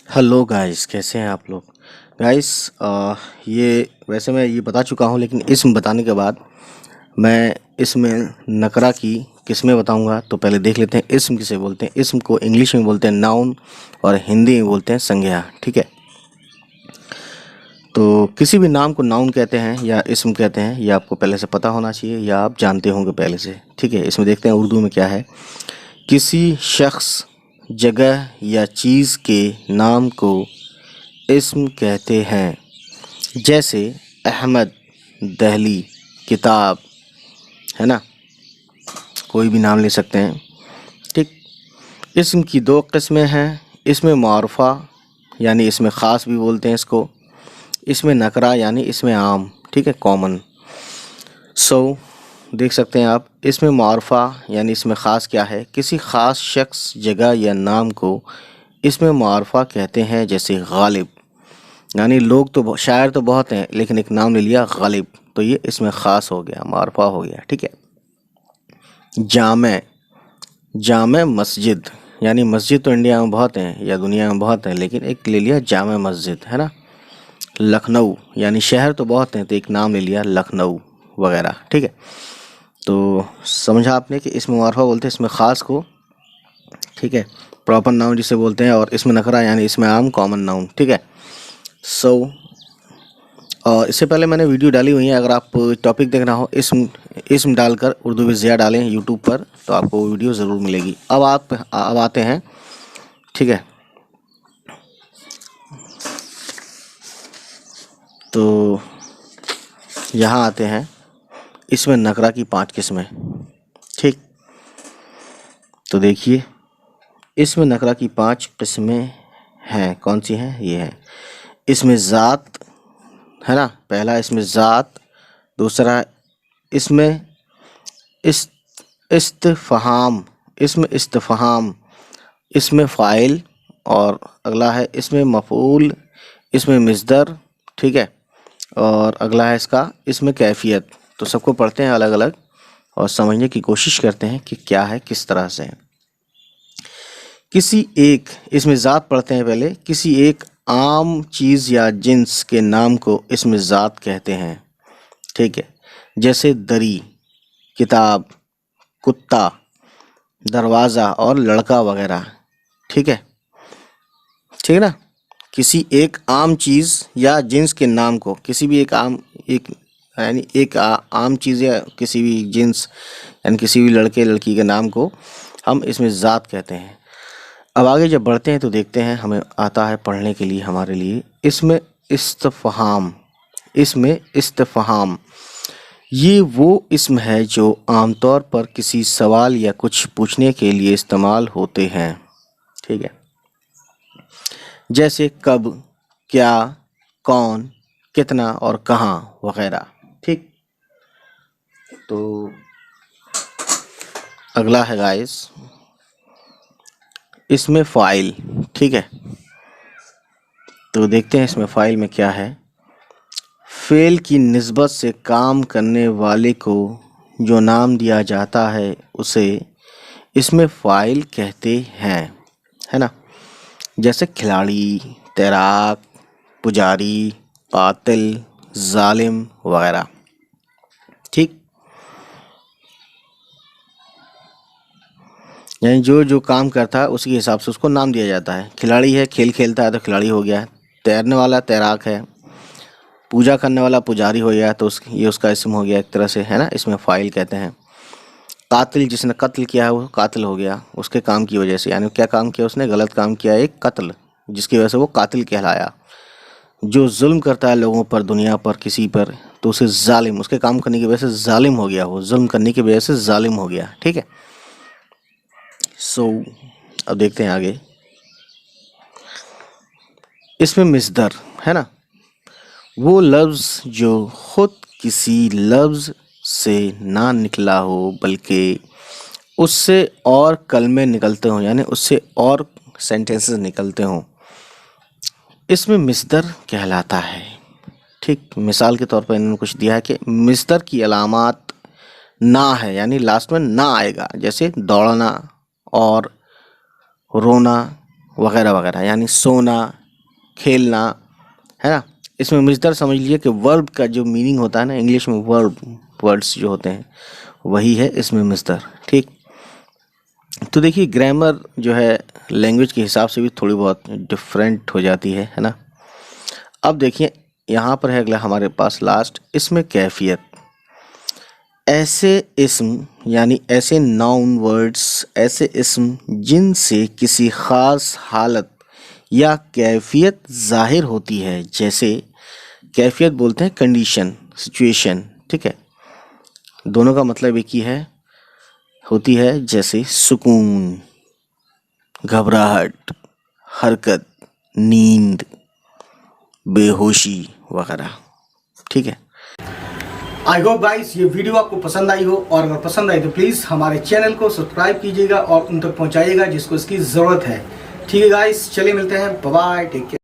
Hello guys, कैसे हैं आप लोग। गाइस, ये वैसे मैं ये बता चुका हूँ, लेकिन इसम बताने के बाद मैं इसमें नकरा की किस्में बताऊंगा। तो पहले देख लेते हैं इसम किसे बोलते हैं। इसम को इंग्लिश में बोलते हैं नाउन और हिंदी में बोलते हैं संज्ञा। ठीक है, तो किसी भी नाम को नाउन कहते हैं या इसम कहते हैं, ये आपको पहले से पता होना चाहिए या आप जानते होंगे पहले से। ठीक है, इसमें देखते हैं उर्दू में क्या है। किसी शख्स, जगह या चीज़ के नाम को इस्म कहते हैं। जैसे अहमद, दहली, किताब, है ना, कोई भी नाम ले सकते हैं। ठीक, इस्म की दो किस्में हैं। इसमें मारुफा यानी इसमें ख़ास भी बोलते हैं इसको। इसमें नकरा यानी इसमें आम। ठीक है, कॉमन। देख सकते हैं आप, इसमें मारुफा यानी इसमें ख़ास क्या है, किसी ख़ास शख्स, जगह या नाम को इसमें मारुफा कहते हैं। जैसे गालिब, यानी लोग तो शायर तो बहुत हैं, लेकिन एक नाम ले लिया गालिब, तो ये इसमें ख़ास हो गया, मारुफा हो गया। ठीक है, जामे, जामे मस्जिद, यानी मस्जिद तो इंडिया में बहुत हैं या दुनिया में बहुत हैं, लेकिन एक ले लिया जामे मस्जिद, है ना। लखनऊ, यानी शहर तो बहुत हैं, तो एक नाम ले लिया लखनऊ वगैरह। ठीक है, तो समझा आपने कि इसमें मारुफा बोलते हैं इसमें ख़ास को। ठीक है, प्रॉपर नाउन जिसे बोलते हैं, और इसमें नकरा यानी इसमें आम, कॉमन नाउन। ठीक है, और इससे पहले मैंने वीडियो डाली हुई है, अगर आप टॉपिक देखना हो इसम डालकर उर्दू में ज़िया डालें यूट्यूब पर, तो आपको वो वीडियो ज़रूर मिलेगी। अब आते हैं। ठीक है, तो यहाँ आते हैं इसमें नकरा की 5 किस्में। ठीक, तो देखिए, इसमें नकरा की 5 किस्में हैं। कौन सी हैं? ये है इसमें ज़ात, है ना, पहला इसमें ज़ात। दूसरा इसमें इस्तिफ़हाम, इसमें इस्तिफ़हाम, इसमें फ़ाइल, और अगला है इसमें मफ़ऊल, इसमें मिस्दर। ठीक है, और अगला है इसका इसमें कैफ़ियत। तो सबको पढ़ते हैं अलग अलग और समझने की कोशिश करते हैं कि क्या है, किस तरह से है। किसी एक, इसमें ज़ात पढ़ते हैं पहले। किसी एक आम चीज़ या जिन्स के नाम को इसमें ज़ात कहते हैं। ठीक है, जैसे दरी, किताब, कुत्ता, दरवाज़ा और लड़का वगैरह। ठीक है, ठीक है ना। किसी एक आम चीज़ या जिन्स के नाम को, किसी भी एक यानी एक आम चीज़ या किसी भी जिन्स यानी किसी भी लड़के लड़की के नाम को हम इसमें ज़ात कहते हैं। अब आगे जब बढ़ते हैं तो देखते हैं, हमें आता है पढ़ने के लिए हमारे लिए इसमें इस्तिफ़हाम। इसमें इस्तिफ़हाम ये वो इस्म है जो आमतौर पर किसी सवाल या कुछ पूछने के लिए इस्तेमाल होते हैं। ठीक है, जैसे कब, क्या, कौन, कितना और कहाँ वगैरह। ठीक, तो अगला है गाइस इसमें फ़ाइल। ठीक है, तो देखते हैं इसमें फ़ाइल में क्या है। फ़ेल की निस्बत से काम करने वाले को जो नाम दिया जाता है उसे इसमें फ़ाइल कहते हैं, है ना। जैसे खिलाड़ी, तैराक, पुजारी, कातिल, जालिम वगैरह। ठीक, यानी जो जो काम करता है उसी के हिसाब से उसको नाम दिया जाता है। खिलाड़ी है, खेल खेलता है तो खिलाड़ी हो गया। तैरने वाला तैराक है। पूजा करने वाला पुजारी हो गया, तो ये उसका इसम हो गया एक तरह से, है ना। इसमें फ़ाइल कहते हैं। कातिल, जिसने कत्ल किया है वो कातिल हो गया उसके काम की वजह से, यानी क्या काम किया उसने, गलत काम किया, एक कत्ल, जिसकी वजह से वो कातिल कहलाया। जो जुल्म करता है लोगों पर, दुनिया पर, किसी पर, तो उसे जालिम, उसके काम करने की वजह से जालिम हो गया, वो जुल्म करने की वजह से जालिम हो गया। ठीक है, अब देखते हैं आगे। इसमें मिस्दर, है ना, वो लफ्ज़ जो खुद किसी लफ्ज़ से ना निकला हो बल्कि उससे और कलमे निकलते हों, यानी उससे और सेंटेंसेस निकलते हों, इसमें मिस्दर कहलाता है। ठीक, मिसाल के तौर पर इन्होंने कुछ दिया है कि मिस्दर की अलामात ना है, यानी लास्ट में ना आएगा। जैसे दौड़ना और रोना وغیرہ وغیرہ، یعنی سونا، کھیلنا، ہے نا. اس میں مصدر سمجھ لیجیے کہ ورب کا جو میننگ ہوتا ہے نا انگلش میں، ورڈس جو ہوتے ہیں وہی ہے اس میں مصدر. ٹھیک. تو دیکھیے گرامر جو ہے لینگویج کے حساب سے بھی تھوڑی بہت ڈفرینٹ ہو جاتی ہے نا. اب دیکھیے یہاں پر ہے اگلا ہمارے پاس لاسٹ اسم کیفیت. ایسے اسم یعنی ایسے ناؤن ورڈس، ایسے اسم جن سے کسی خاص حالت یا کیفیت ظاہر ہوتی ہے. جیسے کیفیت بولتے ہیں کنڈیشن، سچویشن. ٹھیک ہے، دونوں کا مطلب ایک ہی ہے، ہوتی ہے. جیسے سکون، گھبراہٹ، حرکت، نیند، بے ہوشی وغیرہ. ٹھیک ہے. آئی ہوپ گائز یہ ویڈیو آپ کو پسند آئی ہو، اور اگر پسند آئی تو پلیز ہمارے چینل کو سبسکرائب کیجیے گا اور ان تک پہنچائیے گا جس کو اس کی ضرورت ہے. ٹھیک ہے گائز، چلیے ملتے ہیں. Bye bye, take care.